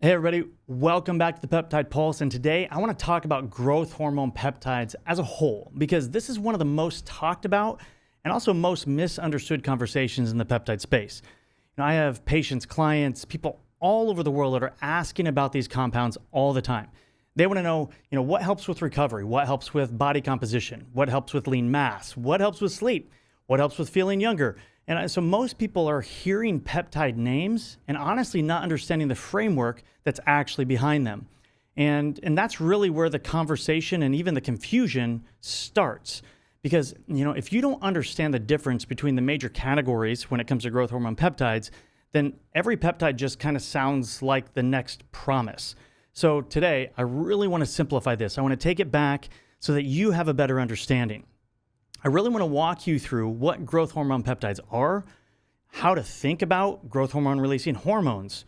Hey everybody, welcome back to the Peptide Pulse, and today I want to talk about growth hormone peptides as a whole, because this is one of the most talked about and also most misunderstood conversations in the peptide space. I have patients, clients, people all over the world that are asking about these compounds all the time. They want to know, what helps with recovery, what helps with body composition, what helps with lean mass, what helps with sleep, what helps with feeling younger. And so most people are hearing peptide names and honestly not understanding the framework that's actually behind them. And that's really where the conversation and even the confusion starts. Because, if you don't understand the difference between the major categories when it comes to growth hormone peptides, then every peptide just kind of sounds like the next promise. So today, I really want to simplify this. I want to take it back so that you have a better understanding. I really want to walk you through what growth hormone peptides are, how to think about growth hormone releasing hormones,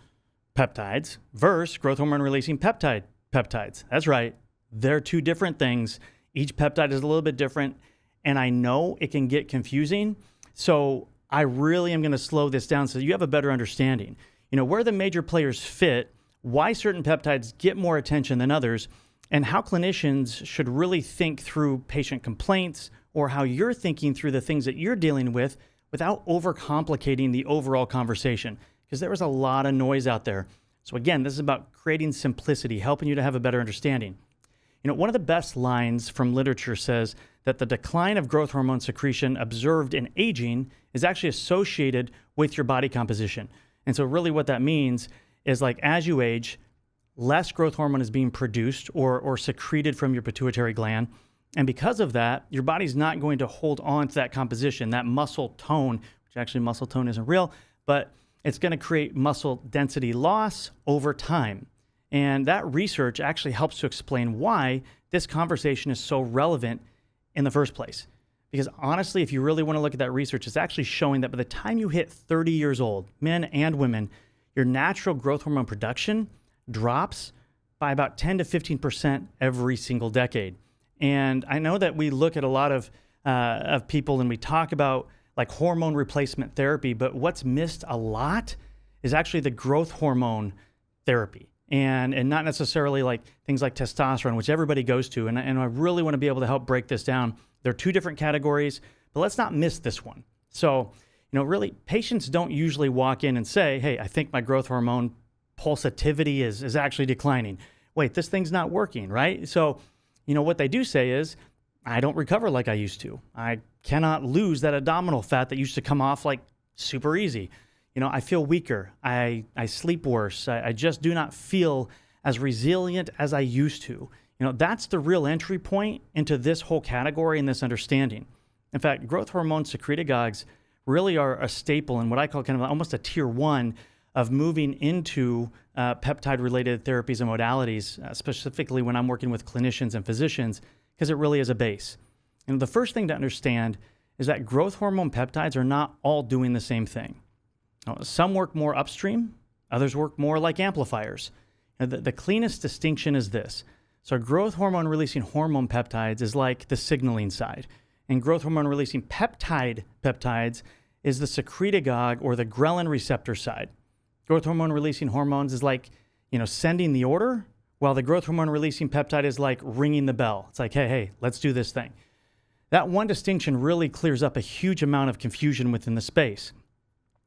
peptides, versus growth hormone releasing peptides. That's right. They're two different things. Each peptide is a little bit different, and I know it can get confusing. So I really am going to slow this down so you have a better understanding. Where the major players fit, why certain peptides get more attention than others, and how clinicians should really think through patient complaints or how you're thinking through the things that you're dealing with without overcomplicating the overall conversation, because there is a lot of noise out there. So again, this is about creating simplicity, helping you to have a better understanding. One of the best lines from literature says that the decline of growth hormone secretion observed in aging is actually associated with your body composition. And so really what that means is, like, as you age, less growth hormone is being produced or secreted from your pituitary gland. And because of that, your body's not going to hold on to that composition, that muscle tone, which actually muscle tone isn't real, but it's going to create muscle density loss over time. And that research actually helps to explain why this conversation is so relevant in the first place. Because honestly, if you really want to look at that research, it's actually showing that by the time you hit 30 years old, men and women, your natural growth hormone production drops by about 10 to 15% every single decade. And I know that we look at a lot of people and we talk about like hormone replacement therapy, but what's missed a lot is actually the growth hormone therapy, and not necessarily like things like testosterone, which everybody goes to. And I really want to be able to help break this down. They're two different categories, but let's not miss this one. So, really, patients don't usually walk in and say, hey, I think my growth hormone pulsatility is actually declining. Wait, this thing's not working, right? So, what they do say is, I don't recover like I used to. I cannot lose that abdominal fat that used to come off like super easy. I feel weaker. I sleep worse. I just do not feel as resilient as I used to. That's the real entry point into this whole category and this understanding. In fact, growth hormone secretagogues really are a staple in what I call kind of almost a tier one of moving into peptide-related therapies and modalities, specifically when I'm working with clinicians and physicians, because it really is a base. The first thing to understand is that growth hormone peptides are not all doing the same thing. Some work more upstream, others work more like amplifiers. The cleanest distinction is this. So growth hormone-releasing hormone peptides is like the signaling side, and growth hormone-releasing peptides is the secretagogue or the ghrelin receptor side. Growth hormone releasing hormones is like, sending the order, while the growth hormone releasing peptide is like ringing the bell. It's like, hey, let's do this thing. That one distinction really clears up a huge amount of confusion within the space.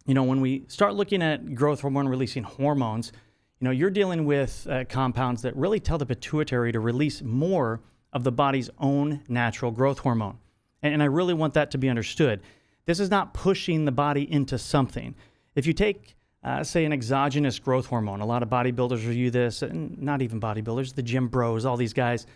When we start looking at growth hormone releasing hormones, you're dealing with compounds that really tell the pituitary to release more of the body's own natural growth hormone. And I really want that to be understood. This is not pushing the body into something. If you take say an exogenous growth hormone. A lot of bodybuilders review this, and not even bodybuilders, the gym bros, all these guys,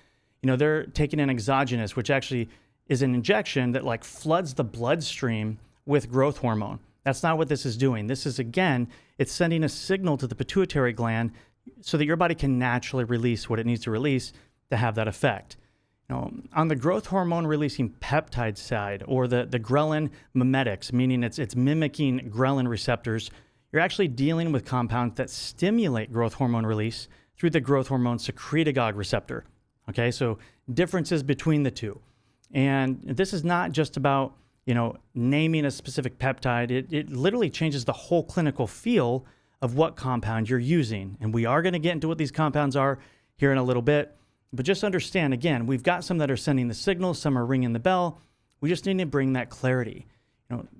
they're taking an exogenous, which actually is an injection that like floods the bloodstream with growth hormone. That's not what this is doing. This is, again, it's sending a signal to the pituitary gland so that your body can naturally release what it needs to release to have that effect. On the growth hormone releasing peptide side, or the ghrelin mimetics, meaning it's mimicking ghrelin receptors, you're actually dealing with compounds that stimulate growth hormone release through the growth hormone secretagogue receptor. Okay, so differences between the two. And this is not just about, naming a specific peptide. It literally changes the whole clinical feel of what compound you're using. And we are going to get into what these compounds are here in a little bit. But just understand, again, we've got some that are sending the signal, some are ringing the bell. We just need to bring that clarity.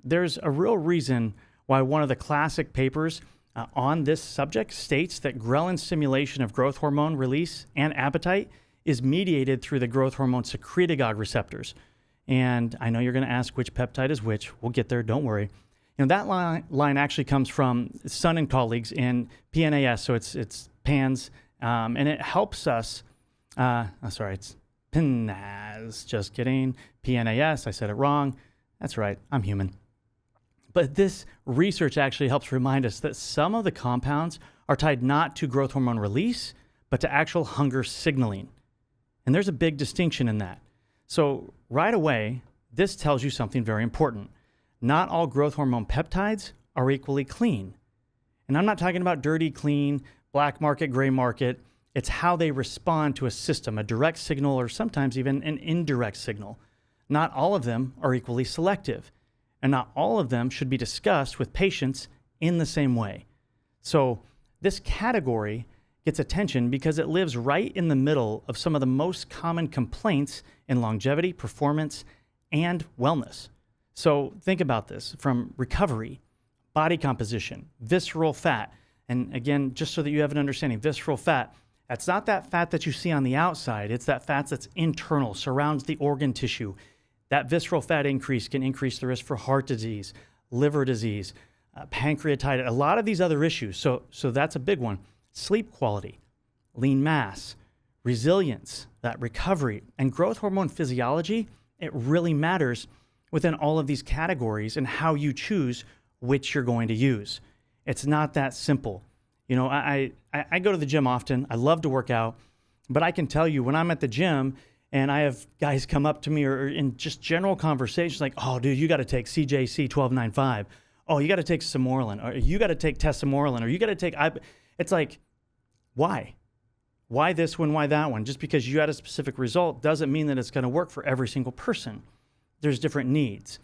There's a real reason why one of the classic papers on this subject states that ghrelin stimulation of growth hormone release and appetite is mediated through the growth hormone secretagogue receptors. And I know you're going to ask which peptide is which. We'll get there, don't worry. That line actually comes from Sun and colleagues in PNAS, so it's PANS, and it helps us, it's PNAS, just kidding, PNAS, I said it wrong. That's right, I'm human. But this research actually helps remind us that some of the compounds are tied not to growth hormone release, but to actual hunger signaling. And there's a big distinction in that. So right away, this tells you something very important. Not all growth hormone peptides are equally clean. And I'm not talking about dirty, clean, black market, gray market. It's how they respond to a system, a direct signal, or sometimes even an indirect signal. Not all of them are equally selective, and not all of them should be discussed with patients in the same way. So this category gets attention because it lives right in the middle of some of the most common complaints in longevity, performance, and wellness. So think about this from recovery, body composition, visceral fat. And again, just so that you have an understanding, visceral fat, that's not that fat that you see on the outside. It's that fat that's internal, surrounds the organ tissue. That visceral fat increase can increase the risk for heart disease, liver disease, pancreatitis, a lot of these other issues. So that's a big one. Sleep quality, lean mass, resilience, that recovery, and growth hormone physiology, it really matters within all of these categories and how you choose which you're going to use. It's not that simple. I go to the gym often. I love to work out, but I can tell you when I'm at the gym and I have guys come up to me or in just general conversations like, oh, dude, you got to take CJC 1295. Oh, you got to take Samorelin, or you got to take Tesamorelin, or you got to take, it's like, why? Why this one, why that one? Just because you had a specific result doesn't mean that it's going to work for every single person. There's different needs,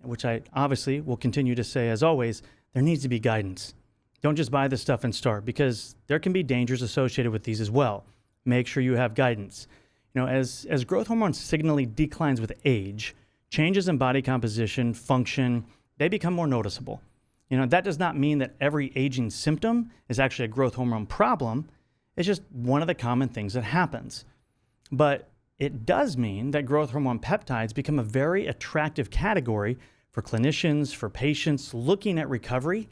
which I obviously will continue to say, as always, there needs to be guidance. Don't just buy this stuff and start, because there can be dangers associated with these as well. Make sure you have guidance. As growth hormone signaling declines with age, changes in body composition, function, they become more noticeable. That does not mean that every aging symptom is actually a growth hormone problem. It's just one of the common things that happens. But it does mean that growth hormone peptides become a very attractive category for clinicians, for patients looking at recovery.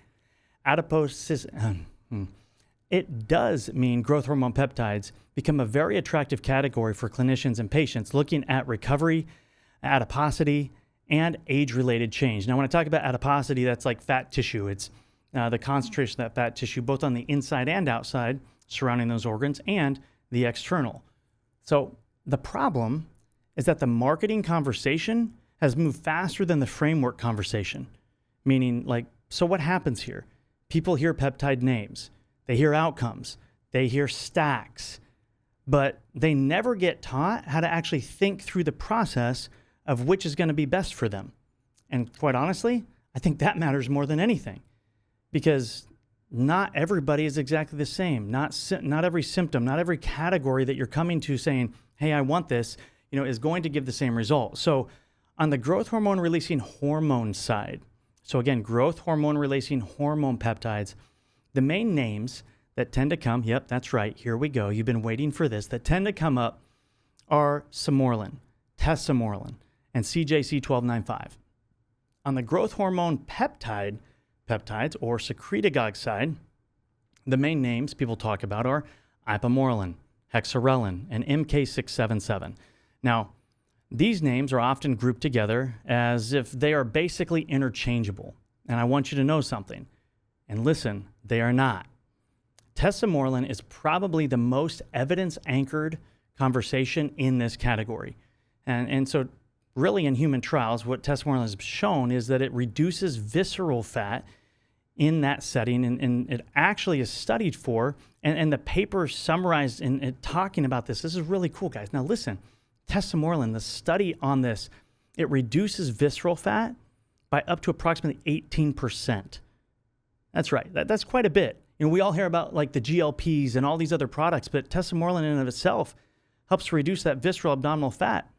It does mean growth hormone peptides become a very attractive category for clinicians and patients looking at recovery, adiposity, and age-related change. Now, when I talk about adiposity, that's like fat tissue. It's the concentration of that fat tissue, both on the inside and outside, surrounding those organs, and the external. So the problem is that the marketing conversation has moved faster than the framework conversation. Meaning, so what happens here? People hear peptide names. They hear outcomes. They hear stacks. But they never get taught how to actually think through the process of which is going to be best for them. And quite honestly, I think that matters more than anything, because not everybody is exactly the same. Not every symptom, not every category that you're coming to saying, hey, I want this, is going to give the same result. So on the growth hormone releasing hormone side, so again, growth hormone releasing hormone peptides, the main names that tend to come, yep, that's right, here we go, you've been waiting for this, that tend to come up are Samorelin, Tesamorelin, and CJC 1295. On the growth hormone peptides or secretagogue side, the main names people talk about are ipamorelin, hexarelin, and MK677. Now, these names are often grouped together as if they are basically interchangeable. And I want you to know something. And listen, they are not. Tesamorelin is probably the most evidence-anchored conversation in this category. And so really in human trials, what tesamorelin has shown is that it reduces visceral fat in that setting, and it actually is studied for, and the paper summarized in talking about this. This is really cool, guys. Now listen, tesamorelin, the study on this, it reduces visceral fat by up to approximately 18%. That's right. That's quite a bit. We all hear about like the GLPs and all these other products, but tesamorelin in and of itself helps reduce that visceral abdominal fat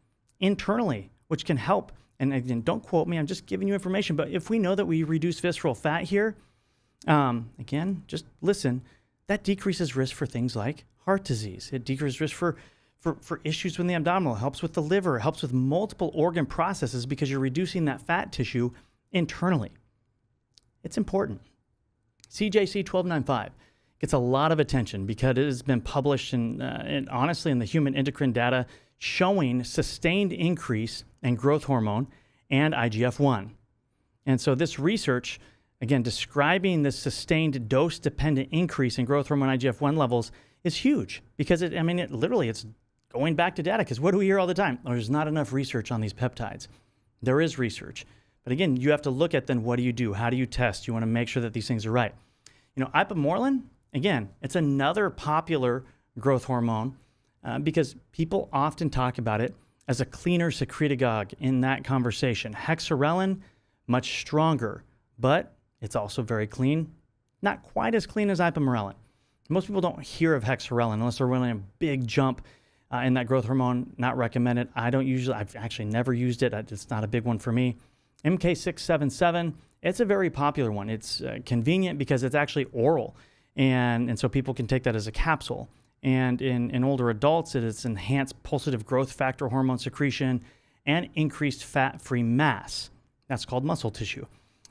internally, which can help. And again, don't quote me, I'm just giving you information, but if we know that we reduce visceral fat here, again, just listen, that decreases risk for things like heart disease. It decreases risk for issues with the abdominal, helps with the liver, helps with multiple organ processes because you're reducing that fat tissue internally. It's important. CJC 1295 gets a lot of attention because it has been published and honestly in the human endocrine data showing sustained increase in growth hormone and IGF-1. And so this research, again, describing this sustained dose-dependent increase in growth hormone IGF-1 levels is huge because it's going back to data, because what do we hear all the time? Oh, there's not enough research on these peptides. There is research. But again, you have to look at then what do you do? How do you test? You want to make sure that these things are right. Ipamorelin, again, it's another popular growth hormone because people often talk about it as a cleaner secretagogue in that conversation. Hexarelin, much stronger, but it's also very clean. Not quite as clean as ipamorelin. Most people don't hear of hexarelin unless they're running a big jump in that growth hormone. Not recommended. I've actually never used it. It's not a big one for me. MK677, it's a very popular one. It's convenient because it's actually oral, and so people can take that as a capsule. And in older adults, it's enhanced pulsative growth factor hormone secretion and increased fat-free mass. That's called muscle tissue.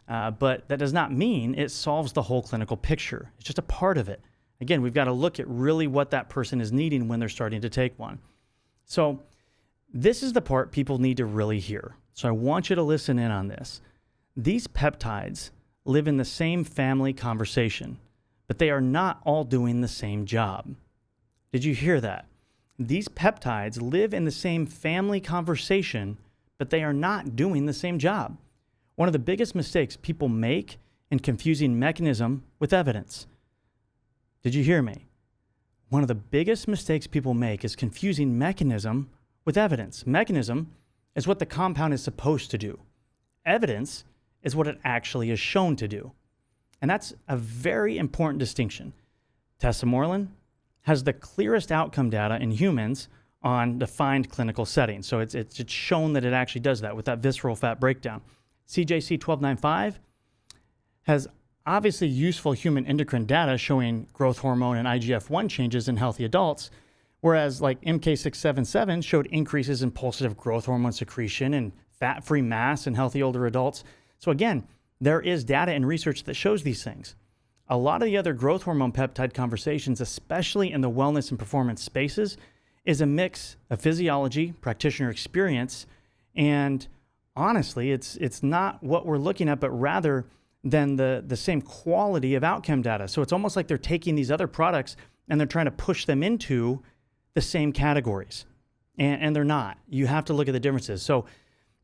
But that does not mean it solves the whole clinical picture. It's just a part of it. Again, we've got to look at really what that person is needing when they're starting to take one. So this is the part people need to really hear. So I want you to listen in on this. These peptides live in the same family conversation, but they are not all doing the same job. Did you hear that? These peptides live in the same family conversation, but they are not doing the same job. One of the biggest mistakes people make in confusing mechanism with evidence. Did you hear me? One of the biggest mistakes people make is confusing mechanism with evidence. Mechanism is what the compound is supposed to do. Evidence is what it actually is shown to do. And that's a very important distinction. Tesamorelin has the clearest outcome data in humans on defined clinical settings. So it's shown that it actually does that with that visceral fat breakdown. CJC 1295 has obviously useful human endocrine data showing growth hormone and IGF-1 changes in healthy adults, whereas like MK677 showed increases in pulsative growth hormone secretion and fat-free mass in healthy older adults. So again, there is data and research that shows these things. A lot of the other growth hormone peptide conversations, especially in the wellness and performance spaces, is a mix of physiology, practitioner experience, and honestly, it's not what we're looking at, but rather than the same quality of outcome data. So it's almost like they're taking these other products and they're trying to push them into the same categories. And they're not. You have to look at the differences. So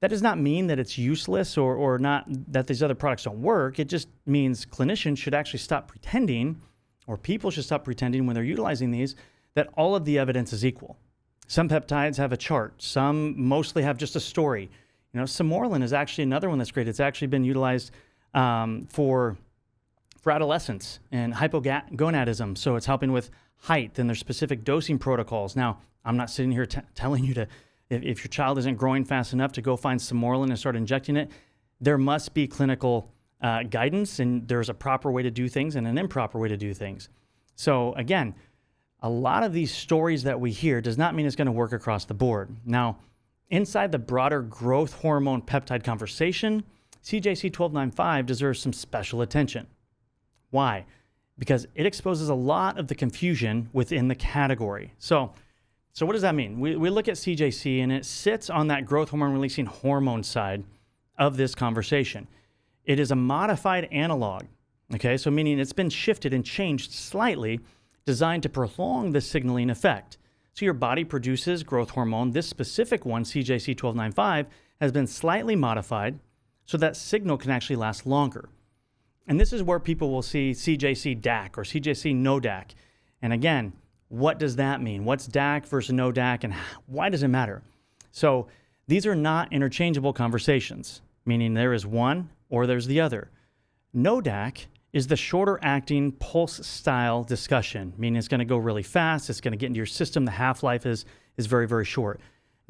that does not mean that it's useless or not that these other products don't work. It just means clinicians should actually stop pretending, or people should stop pretending when they're utilizing these, that all of the evidence is equal. Some peptides have a chart. Some mostly have just a story. Samorelin is actually another one that's great. It's actually been utilized for adolescents and hypogonadism. So it's helping with height, and there's specific dosing protocols. Now, I'm not sitting here telling you to, if your child isn't growing fast enough, to go find Samorelin and start injecting it. There must be clinical guidance, and there's a proper way to do things and an improper way to do things. So again, a lot of these stories that we hear does not mean it's going to work across the board. Now, inside the broader growth hormone peptide conversation, CJC 1295 deserves some special attention. Why? Because it exposes a lot of the confusion within the category. So what does that mean? We look at CJC, and it sits on that growth hormone releasing hormone side of this conversation. It is a modified analog, okay? So meaning it's been shifted and changed slightly, designed to prolong the signaling effect. So your body produces growth hormone. This specific one, CJC 1295, has been slightly modified so that signal can actually last longer. And this is where people will see CJC DAC or CJC no DAC. And again, what does that mean? What's DAC versus no DAC, and why does it matter? So these are not interchangeable conversations, meaning there is one or there's the other. No DAC is the shorter acting pulse style discussion, meaning it's going to go really fast. It's going to get into your system. The half-life is very, very short.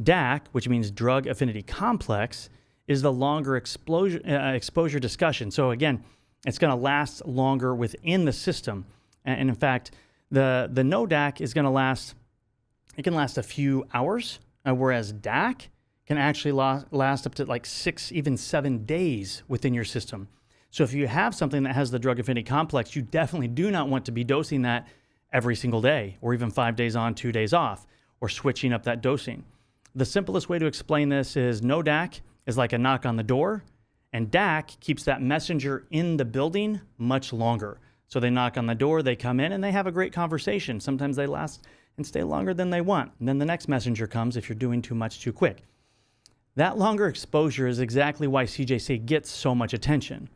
DAC, which means drug affinity complex, is the longer exposure discussion. So again, it's going to last longer within the system. And in fact, the no DAC is going to last, it can last a few hours, whereas DAC can actually last up to like 6, even 7 days within your system. So if you have something that has the drug affinity complex, you definitely do not want to be dosing that every single day, or even 5 days on, 2 days off, or switching up that dosing. The simplest way to explain this is no DAC is like a knock on the door, and DAC keeps that messenger in the building much longer. So they knock on the door, they come in, and they have a great conversation. Sometimes they last and stay longer than they want. And then the next messenger comes if you're doing too much too quick. That longer exposure is exactly why CJC gets so much attention.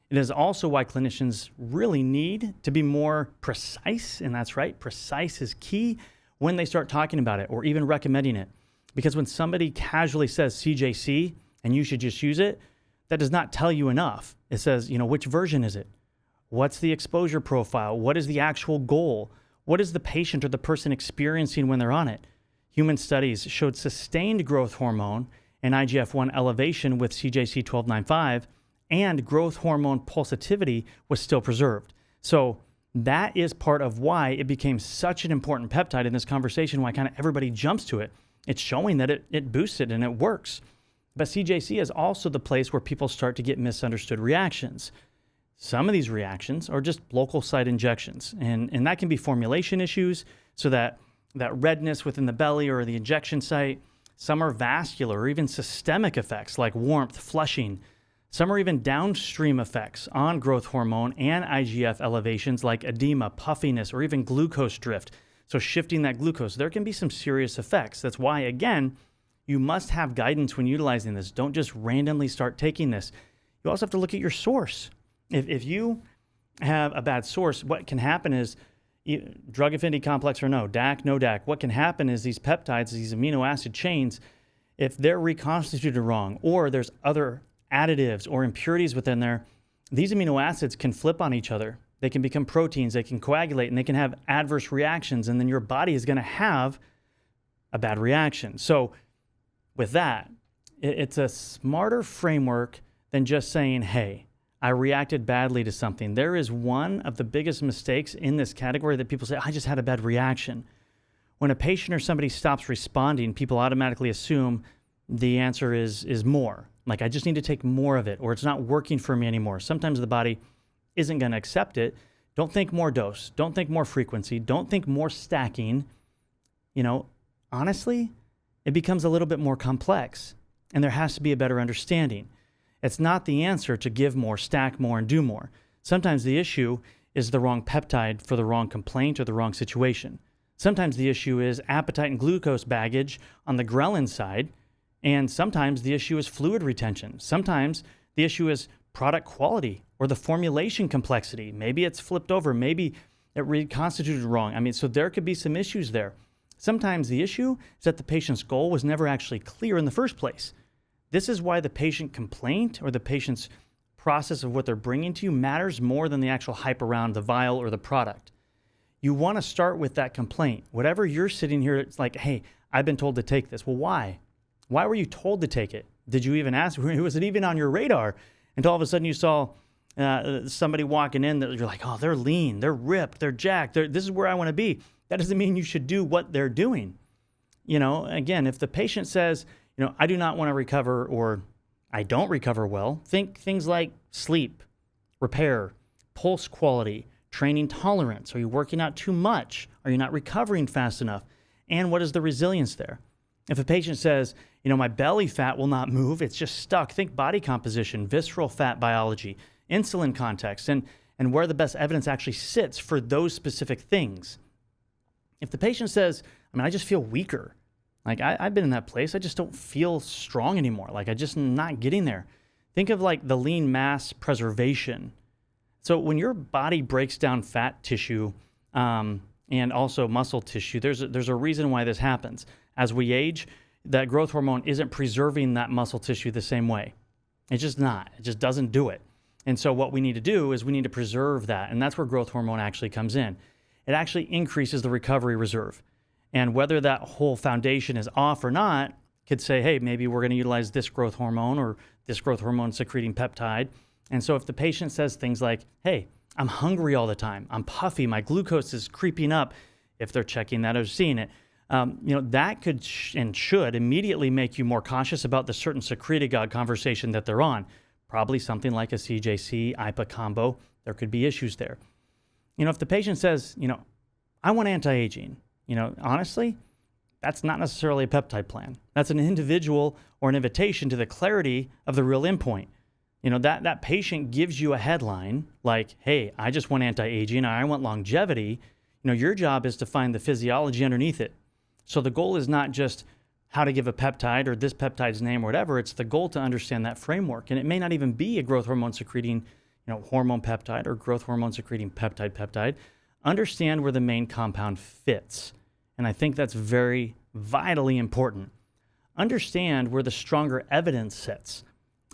It is also why clinicians really need to be more precise, and that's right, precise is key when they start talking about it or even recommending it. Because when somebody casually says CJC and you should just use it, that does not tell you enough. It says, which version is it? What's the exposure profile? What is the actual goal? What is the patient or the person experiencing when they're on it? Human studies showed sustained growth hormone and IGF-1 elevation with CJC 1295, and growth hormone pulsatility was still preserved. So that is part of why it became such an important peptide in this conversation, why kind of everybody jumps to it. It's showing that it boosts it and it works. But CJC is also the place where people start to get misunderstood reactions. Some of these reactions are just local site injections, and that can be formulation issues, so that redness within the belly or the injection site. Some are vascular or even systemic effects like warmth, flushing. Some are even downstream effects on growth hormone and IGF elevations like edema, puffiness, or even glucose drift. So shifting that glucose, there can be some serious effects. That's why, again, you must have guidance when utilizing this. Don't just randomly start taking this. You also have to look at your source. If you have a bad source, what can happen is, drug affinity complex or no DAC, what can happen is these peptides, these amino acid chains, if they're reconstituted wrong, or there's other additives or impurities within there, these amino acids can flip on each other. They can become proteins, they can coagulate, and they can have adverse reactions, and then your body is going to have a bad reaction. So with that, it's a smarter framework than just saying, hey, I reacted badly to something. There is one of the biggest mistakes in this category that people say, I just had a bad reaction. When a patient or somebody stops responding, people automatically assume the answer is more. Like, I just need to take more of it, or it's not working for me anymore. Sometimes the body isn't going to accept it. Don't think more dose. Don't think more frequency. Don't think more stacking. Honestly, it becomes a little bit more complex, and there has to be a better understanding. It's not the answer to give more, stack more, and do more. Sometimes the issue is the wrong peptide for the wrong complaint or the wrong situation. Sometimes the issue is appetite and glucose baggage on the ghrelin side, and sometimes the issue is fluid retention. Sometimes the issue is product quality or the formulation complexity. Maybe it's flipped over. Maybe it reconstituted wrong. So there could be some issues there. Sometimes the issue is that the patient's goal was never actually clear in the first place. This is why the patient complaint or the patient's process of what they're bringing to you matters more than the actual hype around the vial or the product. You want to start with that complaint. Whatever you're sitting here, it's like, hey, I've been told to take this. Well, why? Why were you told to take it? Did you even ask? Was it even on your radar? And all of a sudden you saw somebody walking in that you're like, oh, they're lean, they're ripped, they're jacked. This is where I want to be. That doesn't mean you should do what they're doing. Again, if the patient says, I do not want to recover, or I don't recover well, think things like sleep, repair, pulse quality, training tolerance. Are you working out too much? Are you not recovering fast enough? And what is the resilience there? If a patient says, my belly fat will not move, it's just stuck, think body composition, visceral fat biology, insulin context, and where the best evidence actually sits for those specific things. If the patient says, I just feel weaker, like I've been in that place, I just don't feel strong anymore, like I just not getting there. Think of like the lean mass preservation. So when your body breaks down fat tissue and also muscle tissue, there's a reason why this happens. As we age, that growth hormone isn't preserving that muscle tissue the same way. It's just not. It just doesn't do it. And so what we need to do is we need to preserve that. And that's where growth hormone actually comes in. It actually increases the recovery reserve. And whether that whole foundation is off or not, could say, hey, maybe we're going to utilize this growth hormone or this growth hormone secreting peptide. And so if the patient says things like, hey, I'm hungry all the time, I'm puffy, my glucose is creeping up, if they're checking that or seeing it, that could and should immediately make you more cautious about the certain secretagogue conversation that they're on. Probably something like a CJC, IPA combo. There could be issues there. If the patient says, I want anti-aging, honestly, that's not necessarily a peptide plan. That's an individual or an invitation to the clarity of the real endpoint. That patient gives you a headline like, hey, I just want anti-aging, I want longevity. Your job is to find the physiology underneath it. So the goal is not just how to give a peptide or this peptide's name or whatever. It's the goal to understand that framework. And it may not even be a growth hormone secreting, hormone peptide or growth hormone secreting peptide. Understand where the main compound fits. And I think that's very vitally important. Understand where the stronger evidence sits.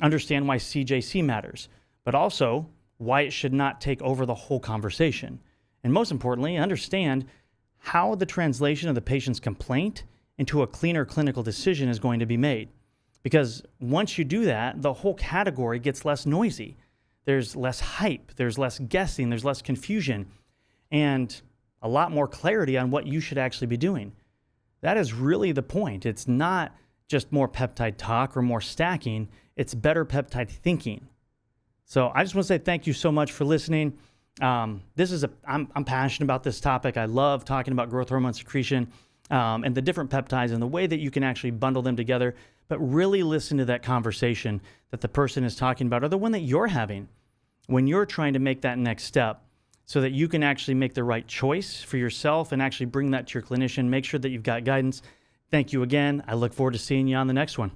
Understand why CJC matters, but also why it should not take over the whole conversation. And most importantly, understand how the translation of the patient's complaint into a cleaner clinical decision is going to be made. Because once you do that, the whole category gets less noisy. There's less hype, there's less guessing, there's less confusion, and a lot more clarity on what you should actually be doing. That is really the point. It's not just more peptide talk or more stacking, it's better peptide thinking. So I just want to say thank you so much for listening. I'm passionate about this topic. I love talking about growth hormone secretion and the different peptides and the way that you can actually bundle them together, but really listen to that conversation that the person is talking about or the one that you're having when you're trying to make that next step so that you can actually make the right choice for yourself and actually bring that to your clinician. Make sure that you've got guidance. Thank you again. I look forward to seeing you on the next one.